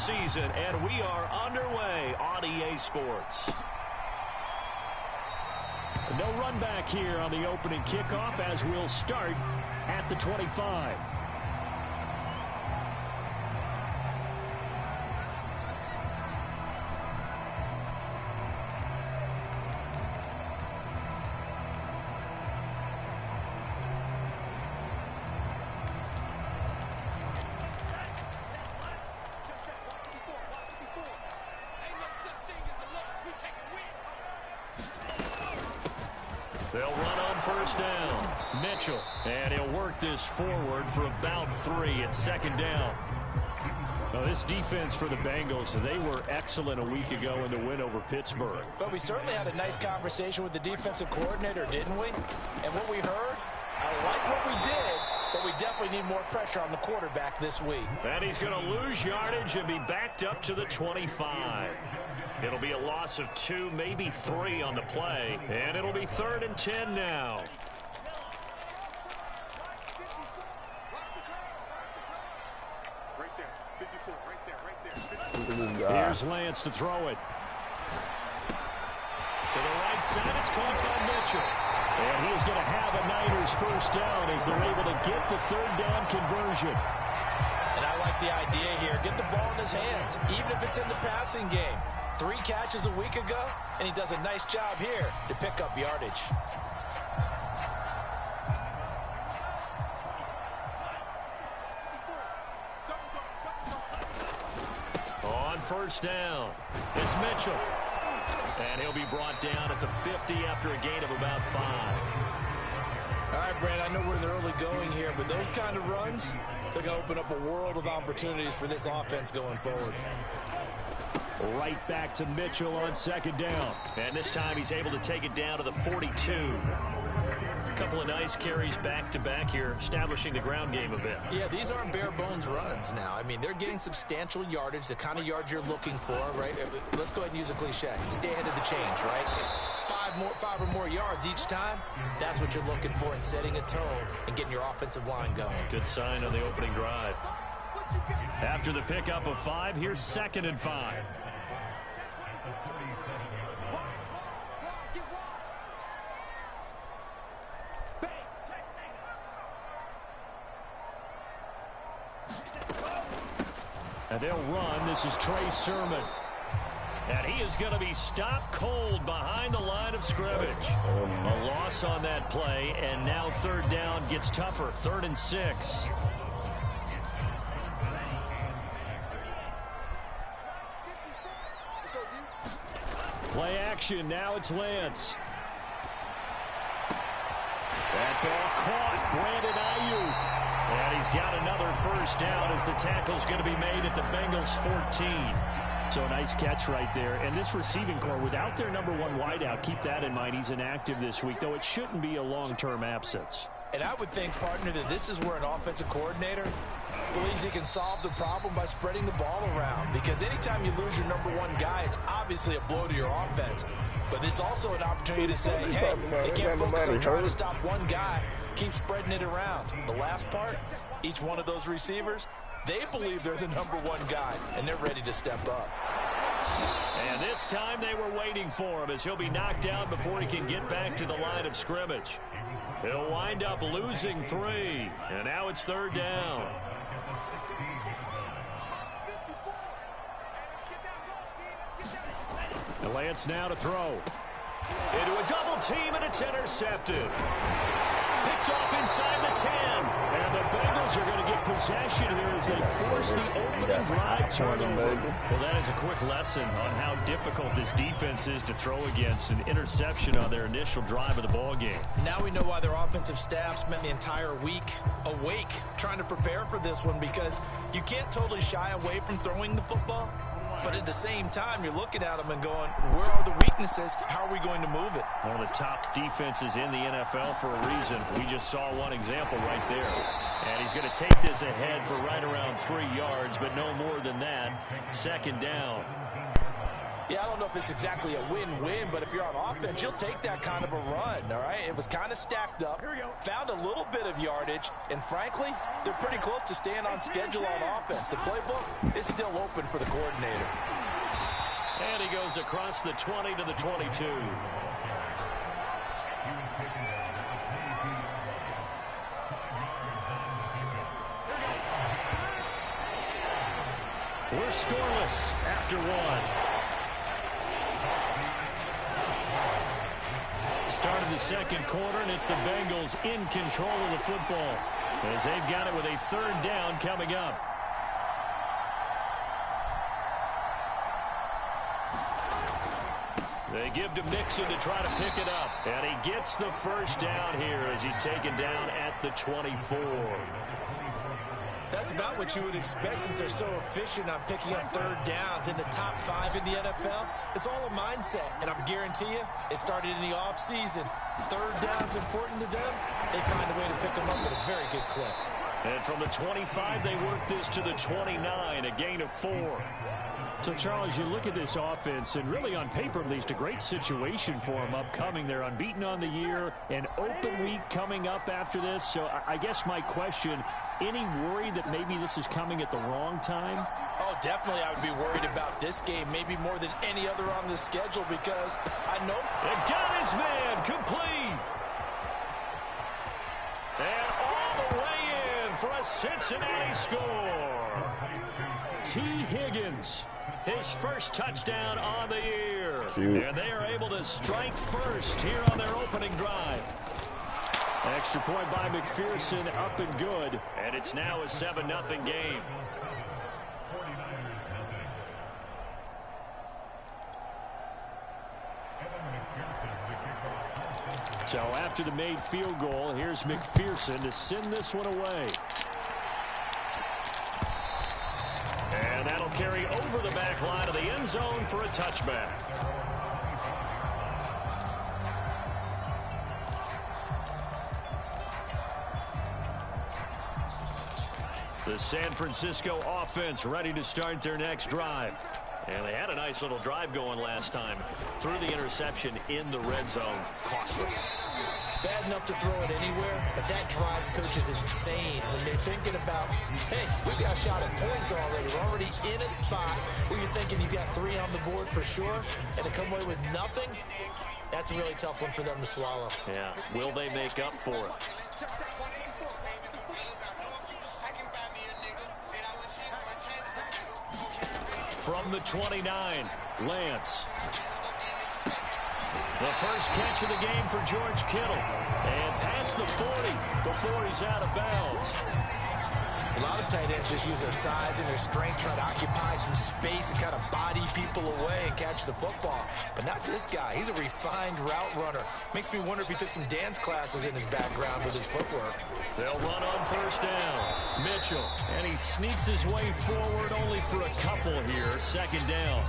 season, and we are underway on EA Sports. No run back here on the opening kickoff as we'll start at the 25. They'll run on first down. Mitchell. And he'll work this forward for about 3 at second down. Now, this defense for the Bengals, they were excellent a week ago in the win over Pittsburgh. But we certainly had a nice conversation with the defensive coordinator, didn't we? And what we heard, I like what we did, but we definitely need more pressure on the quarterback this week. And he's going to lose yardage and be backed up to the 25. It'll be a loss of 2, maybe 3 on the play. And it'll be 3rd and 10 now. Here's Lance to throw it. To the right side, it's caught by Mitchell. And he's going to have a Niners first down as they're able to get the 3rd down conversion. And I like the idea here. Get the ball in his hands, even if it's in the passing game. 3 catches a week ago, and he does a nice job here to pick up yardage. On first down, it's Mitchell. And he'll be brought down at the 50 after a gain of about 5. All right, Brandon, I know we're in the early going here, but those kind of runs, they're going to open up a world of opportunities for this offense going forward. Right back to Mitchell on second down. And this time he's able to take it down to the 42. A couple of nice carries back-to-back here, establishing the ground game a bit. Yeah, these aren't bare-bones runs now. I mean, they're getting substantial yardage, the kind of yards you're looking for, right? Let's go ahead and use a cliche. Stay ahead of the change, right? 5 or more yards each time, that's what you're looking for in setting a tone and getting your offensive line going. Good sign on the opening drive. After the pickup of 5, here's 2nd and 5. And they'll run. This is Trey Sermon. And he is going to be stopped cold behind the line of scrimmage. A loss on that play, and now 3rd down gets tougher. 3rd and 6. Play action. Now it's Lance. That ball caught. Brandon Ayuk. And he's got another first down as the tackle's going to be made at the Bengals 14. So a nice catch right there. And this receiving core, without their number 1 wideout, keep that in mind. He's inactive this week, though it shouldn't be a long-term absence. And I would think, partner, that this is where an offensive coordinator believes he can solve the problem by spreading the ball around. Because anytime you lose your number 1 guy, it's obviously a blow to your offense. But there's also an opportunity to say, hey, they can't focus on trying to stop one guy. Keep spreading it around. The last part, each one of those receivers, they believe they're the number 1 guy, and they're ready to step up. And this time they were waiting for him as he'll be knocked down before he can get back to the line of scrimmage. He'll wind up losing 3, and now it's 3rd down. And Lance now to throw. Into a double team, and it's intercepted. Picked off inside the 10. And the Bengals are going to get possession here as they force the opening drive turnover. Well, that is a quick lesson on how difficult this defense is to throw against. An interception on their initial drive of the ballgame. Now we know why their offensive staff spent the entire week awake trying to prepare for this one, because you can't totally shy away from throwing the football. But at the same time, you're looking at them and going, where are the weaknesses? How are we going to move it? One of the top defenses in the NFL for a reason. We just saw one example right there. And he's going to take this ahead for right around 3 yards, but no more than that. 2nd down. Yeah, I don't know if it's exactly a win-win, but if you're on offense, you'll take that kind of a run, all right? It was kind of stacked up, found a little bit of yardage, and frankly, they're pretty close to staying on schedule on offense. The playbook is still open for the coordinator. And he goes across the 20 to the 22. We're scoreless after one. Start of the second quarter, and it's the Bengals in control of the football as they've got it with a third down coming up. They give to Mixon to try to pick it up, and he gets the first down here as he's taken down at the 24. That's about what you would expect since they're so efficient on picking up third downs in the top 5 in the NFL. It's all a mindset, and I guarantee you it started in the offseason. Third down's important to them. They find a way to pick them up at a very good clip. And from the 25, they work this to the 29, a gain of 4. So, Charles, you look at this offense, and really on paper, at least, a great situation for them upcoming. They're unbeaten on the year, an open week coming up after this. So I guess my question, any worry that maybe this is coming at the wrong time? Oh, definitely I would be worried about this game, maybe more than any other on the schedule, because I know... It got his man complete. And all the way in for a Cincinnati score. T. Higgins, his first touchdown on the year. And they are able to strike first here on their opening drive. Extra point by McPherson, up and good. And it's now a 7-0 game. So after the made field goal, here's McPherson to send this one away. And that'll carry over the back line of the end zone for a touchback. The San Francisco offense ready to start their next drive. And they had a nice little drive going last time. Threw the interception in the red zone. Costly. Bad enough to throw it anywhere, but that drives coaches insane when they're thinking about, hey, we've got a shot at points already. We're already in a spot where you're thinking you've got 3 on the board for sure, and to come away with nothing, that's a really tough one for them to swallow. Yeah, will they make up for it? From the 29, Lance. The first catch of the game for George Kittle. And past the 40 before he's out of bounds. A lot of tight ends just use their size and their strength, try to occupy some space and kind of body people away and catch the football. But not this guy. He's a refined route runner. Makes me wonder if he took some dance classes in his background with his footwork. They'll run on first down. Mitchell. And he sneaks his way forward only for a couple here. Second down.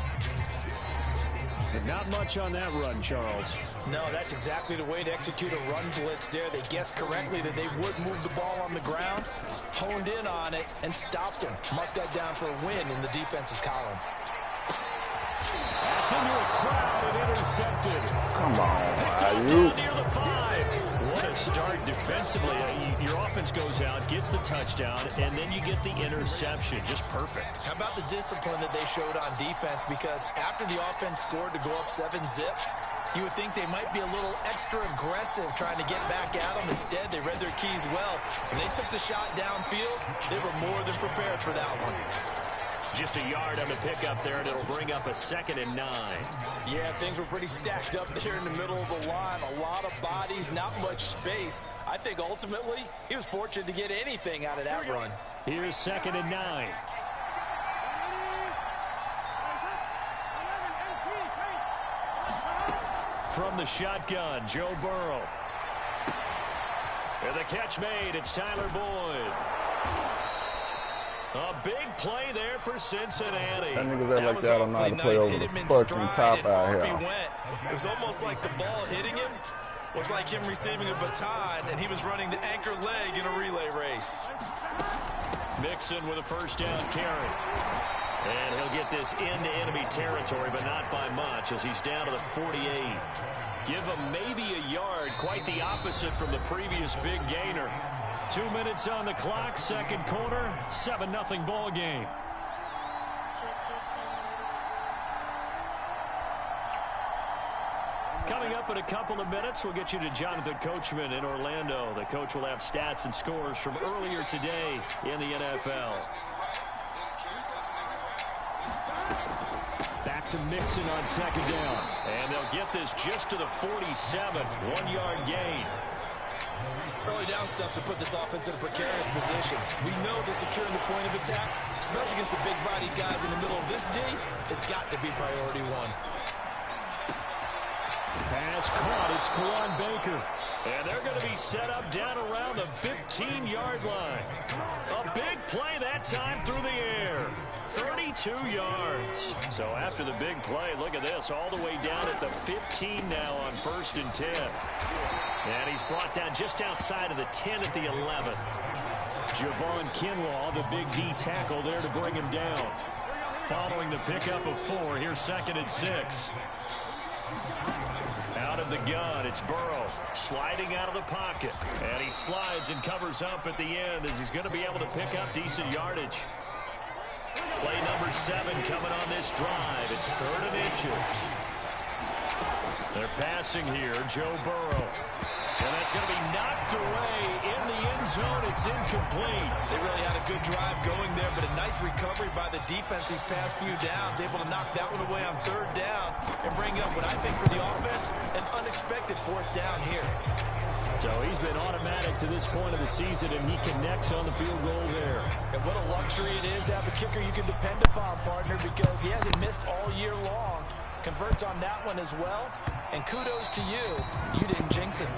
But not much on that run, Charles. No, that's exactly the way to execute a run blitz there. They guessed correctly that they would move the ball on the ground, honed in on it, and stopped them. Mark that down for a win in the defense's column. That's into a crowd and intercepted. Come on, picked up down near the 5. What a start defensively. Your offense goes out, gets the touchdown, and then you get the interception. Just perfect. How about the discipline that they showed on defense? Because after the offense scored to go up 7-zip, you would think they might be a little extra aggressive trying to get back at them. Instead, they read their keys well. When they took the shot downfield, they were more than prepared for that one. Just a yard on the pickup there, and it'll bring up a 2nd and 9. Yeah, things were pretty stacked up there in the middle of the line. A lot of bodies, not much space. I think ultimately he was fortunate to get anything out of that run. Here's 2nd and 9. From the shotgun, Joe Burrow. And the catch made, it's Tyler Boyd. A big play there for Cincinnati. That niggas act like that don't know how to play over the fucking top out here. It was almost like the ball hitting him was like him receiving a baton, and he was running the anchor leg in a relay race. Mixon with a first down carry. And he'll get this into enemy territory, but not by much as he's down to the 48. Give him maybe a yard, quite the opposite from the previous big gainer. 2 minutes on the clock, second quarter, 7-0 ball game. Coming up in a couple of minutes, we'll get you to Jonathan Coachman in Orlando. The coach will have stats and scores from earlier today in the NFL. Back to Mixon on second down. And they'll get this just to the 47. 1-yard gain. Early down stuff to put this offense in a precarious position. We know that securing the point of attack, especially against the big-bodied guys in the middle of this D, has got to be priority one. Pass caught. It's Kawan Baker. And they're going to be set up down around the 15-yard line. A big play that time through the air. 32 yards. So after the big play, look at this, all the way down at the 15 now on 1st and 10. And he's brought down just outside of the 10 at the 11. Javon Kinlaw, the big D tackle there to bring him down. Following the pickup of 4, here's 2nd and 6. Out of the gun, it's Burrow sliding out of the pocket. And he slides and covers up at the end as he's going to be able to pick up decent yardage. Play number 7 coming on this drive. It's 3rd and inches. They're passing here, Joe Burrow. And that's going to be knocked away in the end zone. It's incomplete. They really had a good drive going there, but a nice recovery by the defense these past few downs. Able to knock that one away on 3rd down and bring up what I think for the offense, an unexpected 4th down here. So he's been automatic to this point of the season, and he connects on the field goal there. And what a luxury it is to have a kicker you can depend upon, partner, because he hasn't missed all year long. Converts on that one as well. And kudos to you. You didn't jinx it.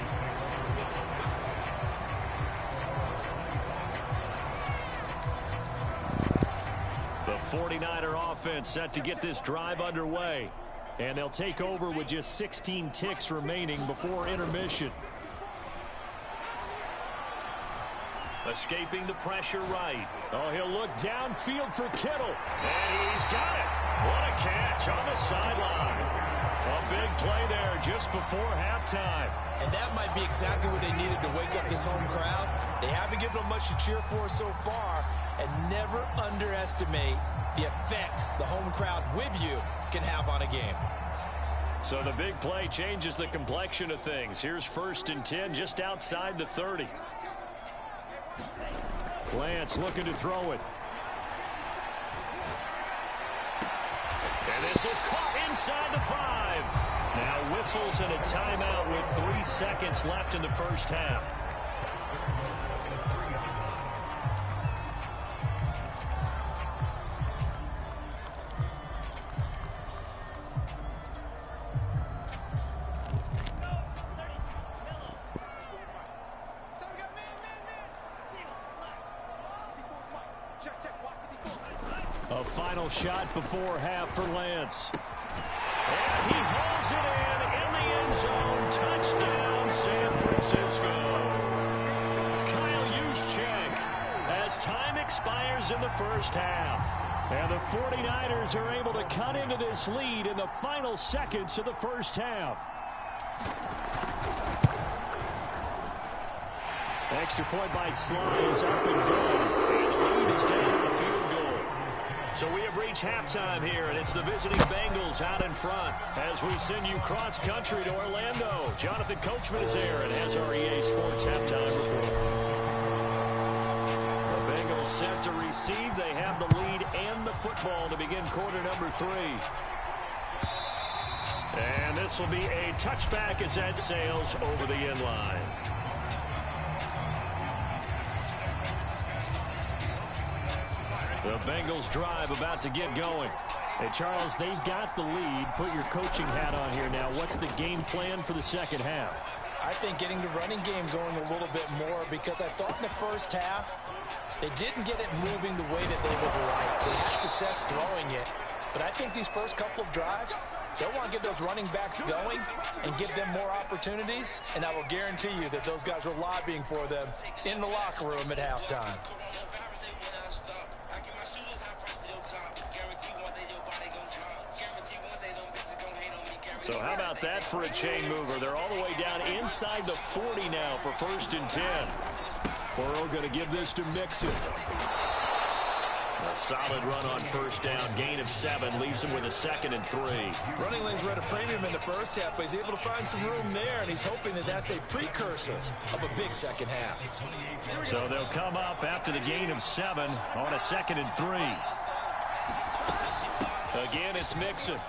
The 49er offense set to get this drive underway. And they'll take over with just 16 ticks remaining before intermission. Escaping the pressure right. Oh, he'll look downfield for Kittle. And he's got it. What a catch on the sideline. A big play there just before halftime. And that might be exactly what they needed to wake up this home crowd. They haven't given them much to cheer for so far. And never underestimate the effect the home crowd with you can have on a game. So the big play changes the complexion of things. Here's 1st and 10 just outside the 30. Lance looking to throw it. And this is caught inside the 5. Now whistles and a timeout with 3 seconds left in the first half. A final shot before half for Lance. And he holds it in the end zone. Touchdown, San Francisco. Kyle Juszczyk as time expires in the first half. And the 49ers are able to cut into this lead in the final seconds of the first half. Extra point by Sly is up and good. And the lead is down to the field goal. So we have reached halftime here, and it's the visiting Bengals out in front as we send you cross-country to Orlando. Jonathan Coachman is here and has our EA Sports halftime report. The Bengals set to receive. They have the lead and the football to begin quarter number 3. And this will be a touchback as that sails over the end line. The Bengals drive about to get going. Hey, Charles, they've got the lead. Put your coaching hat on here now. What's the game plan for the second half? I think getting the running game going a little bit more, because I thought in the first half they didn't get it moving the way that they would like. They had success throwing it. But I think these first couple of drives, they'll want to get those running backs going and give them more opportunities. And I will guarantee you that those guys were lobbying for them in the locker room at halftime. So how about that for a chain mover? They're all the way down inside the 40 now for 1st and 10. Burrow going to give this to Mixon. A solid run on 1st down. Gain of 7 leaves him with a 2nd and 3. Running lanes were at a premium in the first half, but he's able to find some room there, and he's hoping that that's a precursor of a big second half. So they'll come up after the gain of 7 on a 2nd and 3. Again, it's Mixon.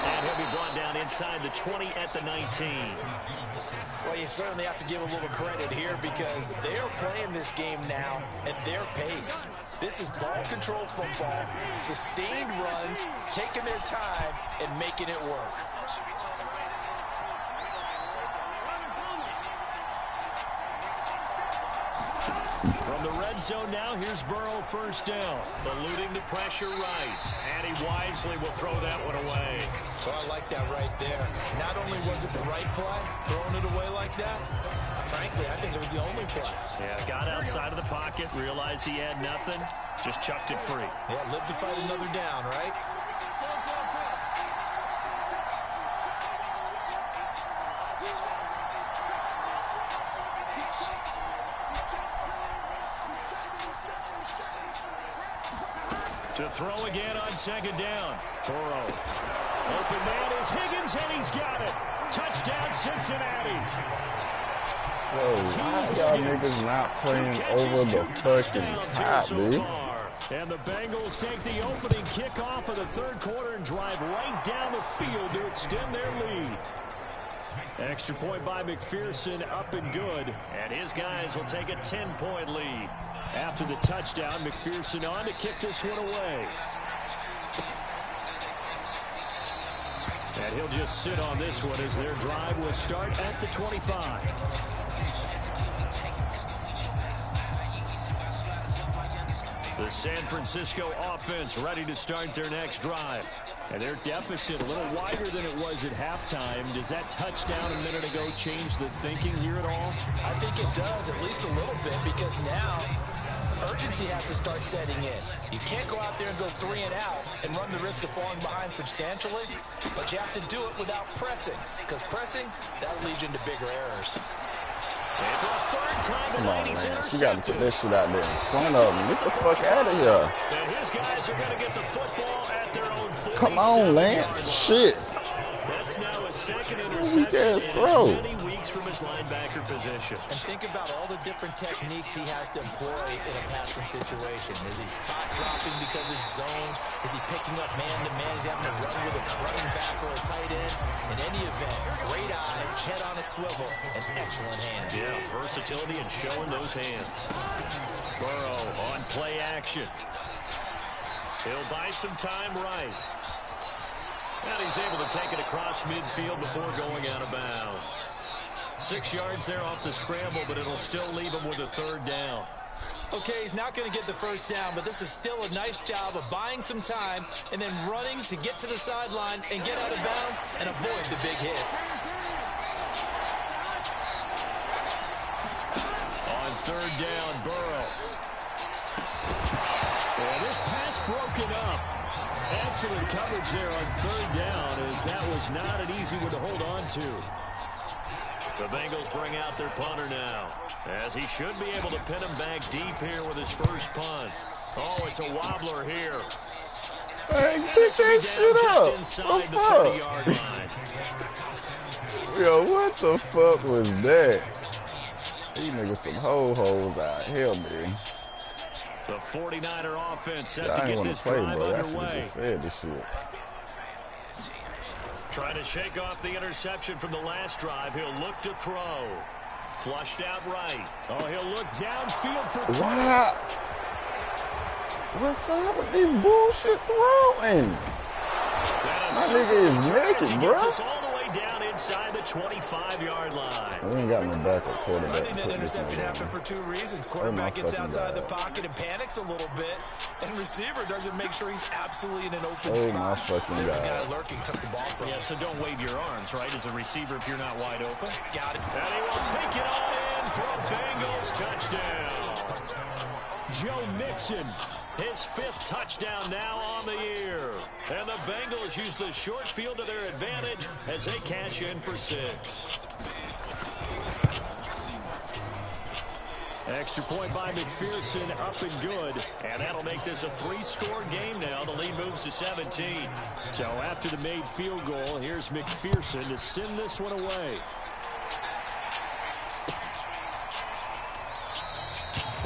And he'll be brought down inside the 20 at the 19. Well, you certainly have to give a little credit here because they are playing this game now at their pace. This is ball control football, sustained runs, taking their time, and making it work. From the red zone now, here's Burrow 1st down. Eluding the pressure right. And he wisely will throw that one away. So I like that right there. Not only was it the right play, throwing it away like that, frankly, I think it was the only play. Yeah, got outside of the pocket, realized he had nothing, just chucked it free. Yeah, live to fight another down, right? To throw again on 2nd down. Burrow. Open man is Higgins, and he's got it. Touchdown, Cincinnati. Whoa, why y'all niggas not playing over the fucking top, dude? And the Bengals take the opening kickoff of the 3rd quarter and drive right down the field to extend their lead. Extra point by McPherson, up and good. And his guys will take a 10-point lead. After the touchdown, McPherson on to kick this one away. And he'll just sit on this one as their drive will start at the 25. The San Francisco offense ready to start their next drive. And their deficit a little wider than it was at halftime. Does that touchdown a minute ago change the thinking here at all? I think it does, at least a little bit, because now urgency has to start setting in. You can't go out there and go 3 and out and run the risk of falling behind substantially, but you have to do it without pressing, because pressing, that'll lead you into bigger errors. And for a 3rd time tonight, he's intercepted. You got to put that shit out there in front of him. Get the fuck out of here. And his guys are going to get the football at their own 47. Come on, Lance. Shit. That's now a 2nd interception in as many weeks from his linebacker position. And think about all the different techniques he has to employ in a passing situation. Is he spot dropping because it's zone? Is he picking up man-to-man? Is he having to run with a running back or a tight end? In any event, great eyes, head on a swivel, and excellent hands. Yeah, versatility and showing those hands. Burrow on play action. He'll buy some time right. And he's able to take it across midfield before going out of bounds. 6 yards there off the scramble, but it'll still leave him with a 3rd down. Okay, he's not going to get the 1st down, but this is still a nice job of buying some time and then running to get to the sideline and get out of bounds and avoid the big hit. On 3rd down, Burrow. And this pass broken up. Excellent coverage there on 3rd down, as that was not an easy one to hold on to. The Bengals bring out their punter now, as he should be able to pin him back deep here with his first punt. Oh, it's a wobbler here. Hey, pick that shit up. Just inside the 30-yard line. Yo, what the fuck was that? These niggas some ho-hos out here, man. The 49er offense set I to ain't get want this to play, drive bro. I underway. just said this shit. Trying to shake off the interception from the last drive. He'll look to throw. Flushed out right. Oh, he'll look downfield for... What? What's up with this bullshit throwing? My nigga is naked, bro. Gets us all the way down inside the 25-yard line. We ain't got no backup quarterback. I think that interception happened for 2 reasons. Quarterback gets outside the pocket and panics a little bit, and receiver doesn't make sure he's absolutely in an open spot. Oh, my fucking This God. guy lurking took the ball from him. Yeah, so don't wave your arms, right, as a receiver if you're not wide open. Got it. And he will take it all in for a Bengals touchdown. Joe Mixon, his 5th touchdown now on the year. And the Bengals use the short field to their advantage as they cash in for 6. Extra point by McPherson, up and good. And that'll make this a 3-score game now. The lead moves to 17. So after the made field goal, here's McPherson to send this one away.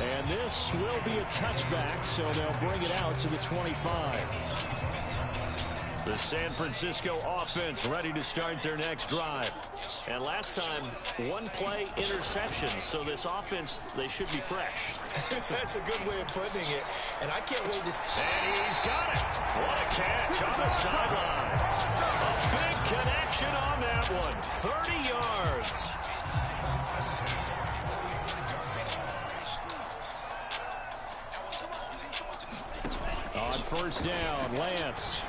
And this will be a touchback, so they'll bring it out to the 25. The San Francisco offense ready to start their next drive. And last time, 1-play interception. So this offense, they should be fresh. That's a good way of putting it. And I can't wait to... And he's got it. What a catch on the sideline. A big connection on that one. 30 yards. On first down, Lance.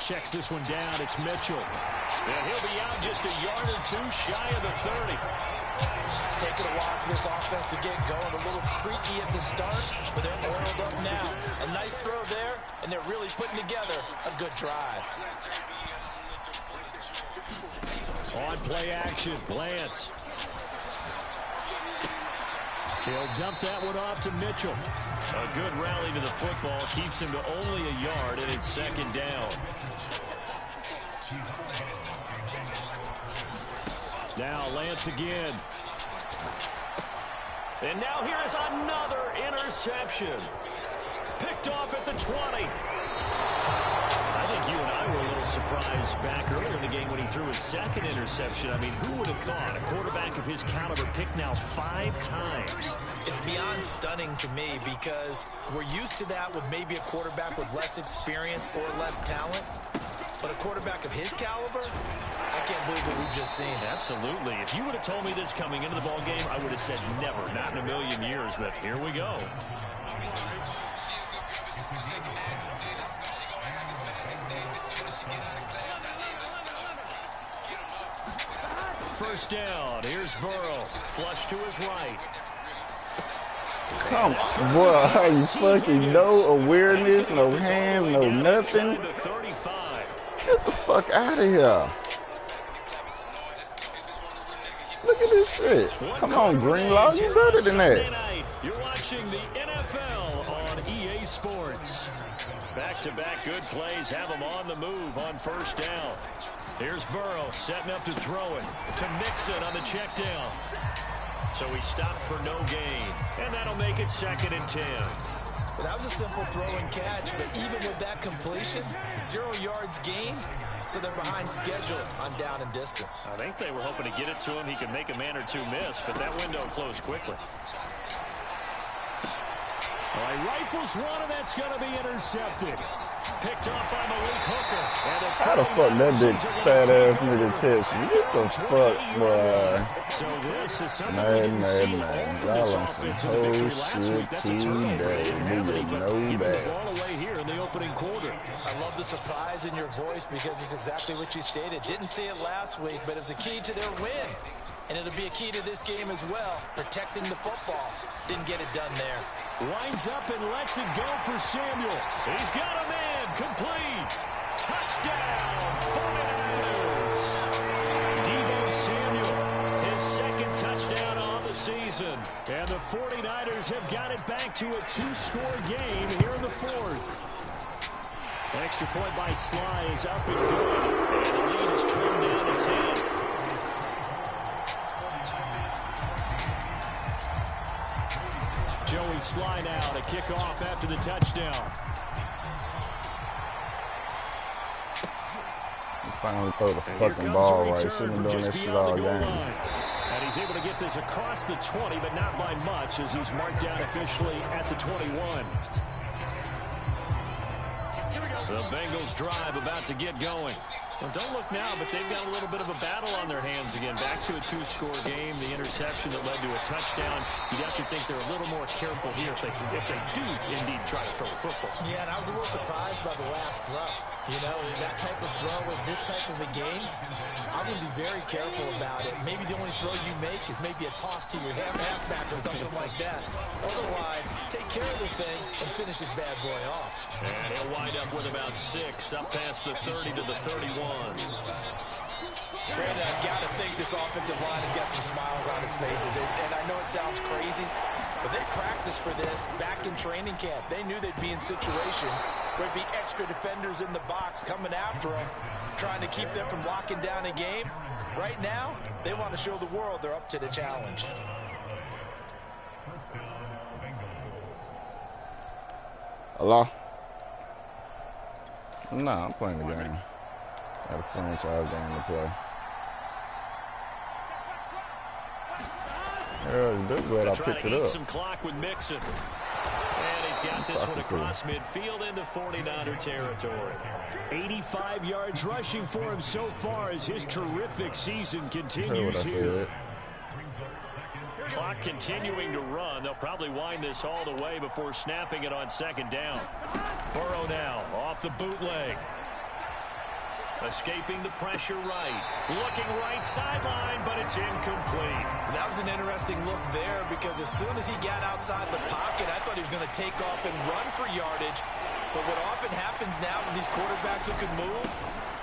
Checks this one down. It's Mitchell. And he'll be out just a yard or 2 shy of the 30. It's taken a while for this offense to get going. A little creaky at the start, but they're oiled up now. A nice throw there, and they're really putting together a good drive. On play action, Lance. He'll dump that one off to Mitchell. A good rally to the football keeps him to only a yard, and it's second down. Now Lance again. And now here is another interception. Picked off at the 20. I think you and I were a little surprised back earlier in the game when he threw his second interception. I mean, who would have thought a quarterback of his caliber picked now 5 times? It's beyond stunning to me because we're used to that with maybe a quarterback with less experience or less talent. But a quarterback of his caliber, I can't believe what we've just seen. Absolutely. If you would have told me this coming into the ball game, I would have said never, not in a million years. But here we go. First down. Here's Burrow. Flush to his right. Come on, boy. You fucking no awareness, no hands, no nothing. Get the fuck out of here. Look at this shit. Come on, Greenlaw. You better than that. You're watching the NFL on EA Sports. Back-to-back good plays have them on the move on first down. Here's Burrow setting up to throw it to Mixon on the check down. So he stopped for no gain, and that'll make it 2nd and 10. Well, that was a simple throw and catch, but even with that completion, 0 yards gained, so they're behind schedule on down and distance. I think they were hoping to get it to him. He could make a man or 2 miss, but that window closed quickly. All right, rifles one, and that's going to be intercepted. Picked off by Malik Hooker. How the fuck that big fat ass nigga catch me? What the fuck, boy? So this is something man. Y'all on some whole shit today. Nigga, know that. The ball away here in the opening quarter. I love the surprise in your voice because it's exactly what you stated. Didn't see it last week, but it's a key to their win. And it'll be a key to this game as well, protecting the football. Didn't get it done there. Winds up and lets it go for Samuel. He's got a man, complete. Touchdown, 49ers. Deebo Samuel, his 2nd touchdown on the season. And the 49ers have got it back to a 2-score game here in the 4th. Extra point by Sly is up and good. And the lead is trimmed down to 10. Joey Sly now to kick off after the touchdown. Finally throw the fucking ball right. Shouldn't have done this shit all game. And he's able to get this across the 20, but not by much as he's marked down officially at the 21. The Bengals drive about to get going. Well, don't look now, but they've got a little bit of a battle on their hands again. Back to a 2-score game. The interception that led to a touchdown. You'd have to think they're a little more careful here if they do indeed try to throw a football. Yeah, and I was a little surprised by the last throw. You know, that type of throw with this type of a game, I'm going to be very careful about it. Maybe the only throw you make is maybe a toss to your halfback or something like that. Otherwise, take care of the thing and finish this bad boy off. And he'll wind up with about 6, up past the 30 to the 31. Brandon, I've got to think this offensive line has got some smiles on its faces. And I know it sounds crazy, but they practiced for this back in training camp. They knew they'd be in situations where there'd be extra defenders in the box coming after them, trying to keep them from locking down a game. Right now, they want to show the world they're up to the challenge. Hello? Nah, I'm playing the game. Got a franchise game to play. Yeah, they're glad I picked it up. Some clock with Mixon. And he's got this one across midfield into 49er territory. 85 yards rushing for him so far as his terrific season continues here. Clock continuing to run. They'll probably wind this all the way before snapping it on second down. Burrow now off the bootleg. Escaping the pressure right. Looking right sideline, but it's incomplete. That was an interesting look there because as soon as he got outside the pocket, I thought he was going to take off and run for yardage. But what often happens now with these quarterbacks who can move,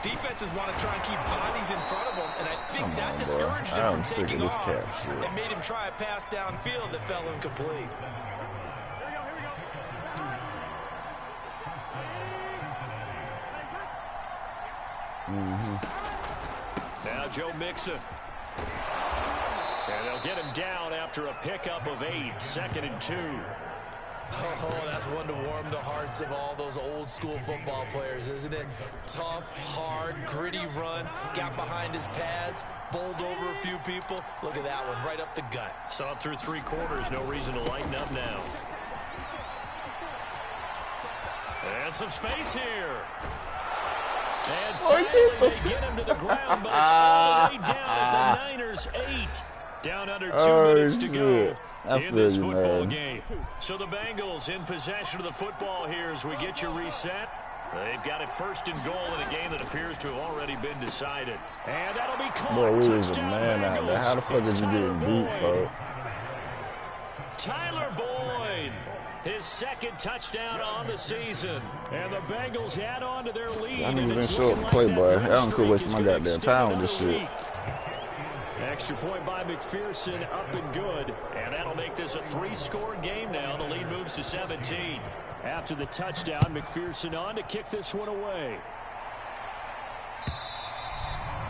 defenses want to try and keep bodies in front of them, and I think that discouraged him from taking off and made him try a pass downfield that fell incomplete. Now Joe Mixon. And they'll get him down after a pickup of 8, 2nd and 2. Oh, that's one to warm the hearts of all those old school football players, isn't it? Tough, hard, gritty run, got behind his pads, bowled over a few people. Look at that one, right up the gut. Saw it through 3 quarters, no reason to lighten up now. And some space here. And finally they get him to the ground, but it's all the way down at the Niners' 8. Down under 2 minutes to go in this football game. So the Bengals in possession of the football here as we get you reset. They've got it 1st and goal in a game that appears to have already been decided. And that'll be caught. Boy, we was a man out there. How the fuck did you get beat, bro? Tyler Boyd. His 2nd touchdown on the season. And the Bengals add on to their lead. I need to show up and play, boy. I don't quit wasting my goddamn time with this shit. Extra point by McPherson, up and good. And that'll make this a 3-score game now. The lead moves to 17. After the touchdown, McPherson on to kick this one away.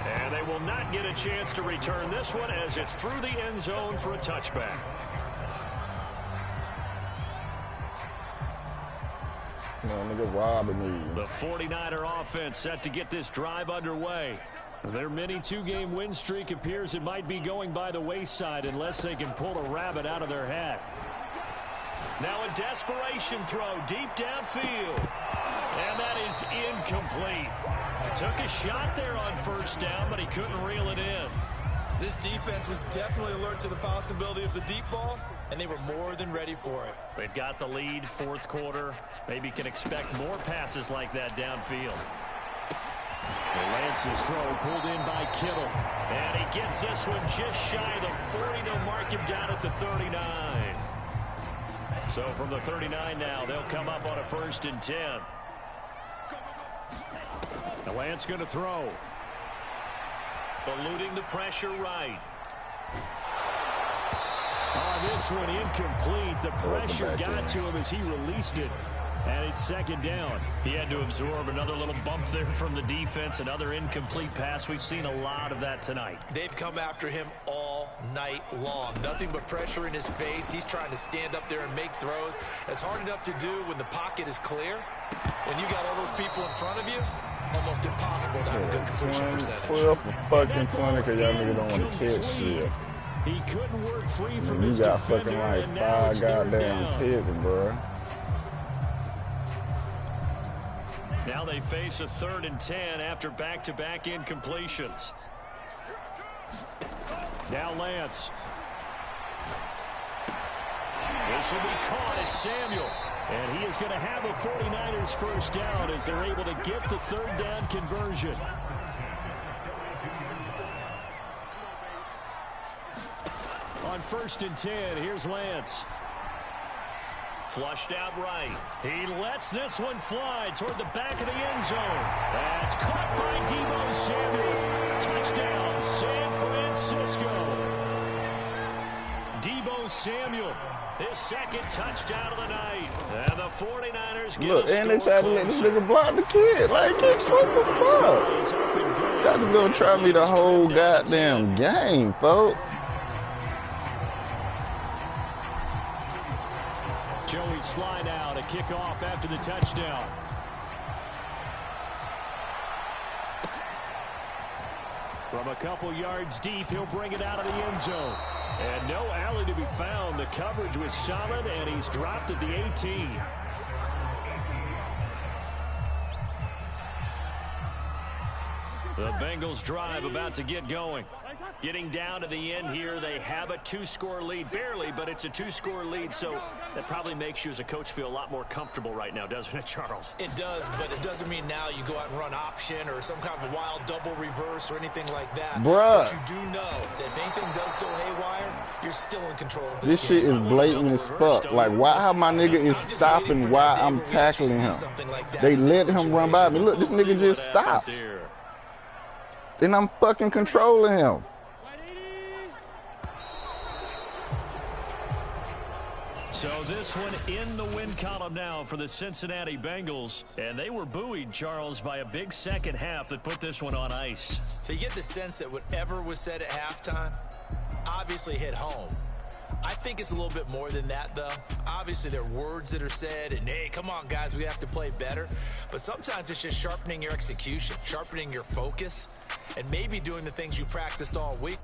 And they will not get a chance to return this one as it's through the end zone for a touchback. No, nigga robbing me. The 49er offense set to get this drive underway. Their mini 2-game win streak appears it might be going by the wayside unless they can pull a rabbit out of their hat. Now a desperation throw deep downfield. And that is incomplete. Took a shot there on 1st down, but he couldn't reel it in. This defense was definitely alert to the possibility of the deep ball, and they were more than ready for it. They've got the lead, 4th quarter. Maybe can expect more passes like that downfield. Lance's throw pulled in by Kittle. And he gets this one just shy of the 40. They'll mark him down at the 39. So from the 39 now, they'll come up on a 1st and 10. Now Lance going to throw. Eluding the pressure right. Oh, this one incomplete. The pressure got to him as he released it. And it's 2nd down. He had to absorb another little bump there from the defense. Another incomplete pass. We've seen a lot of that tonight. They've come after him all night long. Nothing but pressure in his face. He's trying to stand up there and make throws. It's hard enough to do when the pocket is clear. When you got all those people in front of you, almost impossible to have a good completion percentage. Pull up a fucking 20 because y'all niggas don't want to catch shit. He couldn't work free from his defender. You got defender, fucking like 5 goddamn kids, bro. Now they face a 3rd and 10 after back-to-back incompletions. Now Lance. This will be caught. It's Samuel. And he is going to have a 49ers first down as they're able to get the third down conversion. On 1st and 10, here's Lance. Flushed out right. He lets this one fly toward the back of the end zone. That's caught by Deebo Samuel. Touchdown, San Francisco. Deebo Samuel, his second touchdown of the night. And the 49ers get Look, and they tried to let this nigga block the kid. Like, what the fuck? Got to go try me the whole goddamn game, folks. Joey Sly now to kick off after the touchdown. From a couple yards deep, he'll bring it out of the end zone. And no alley to be found. The coverage was solid, and he's dropped at the 18. The Bengals drive about to get going. Getting down to the end here, they have a 2-score lead. Barely, but it's a 2-score lead, so that probably makes you as a coach feel a lot more comfortable right now, doesn't it, Charles? It does, but it doesn't mean now you go out and run option or some kind of a wild double reverse or anything like that. Bruh. But you do know that if anything does go haywire, you're still in control of this shit is blatant as fuck. Like, why? How my nigga is stopping while I'm tackling him? They let him run by me. Look, this nigga just stops. Then I'm fucking controlling him. So this one in the win column now for the Cincinnati Bengals. And they were buoyed, Charles, by a big second half that put this one on ice. So you get the sense that whatever was said at halftime obviously hit home. I think it's a little bit more than that, though. Obviously, there are words that are said, and, hey, come on, guys, we have to play better. But sometimes it's just sharpening your execution, sharpening your focus, and maybe doing the things you practiced all week.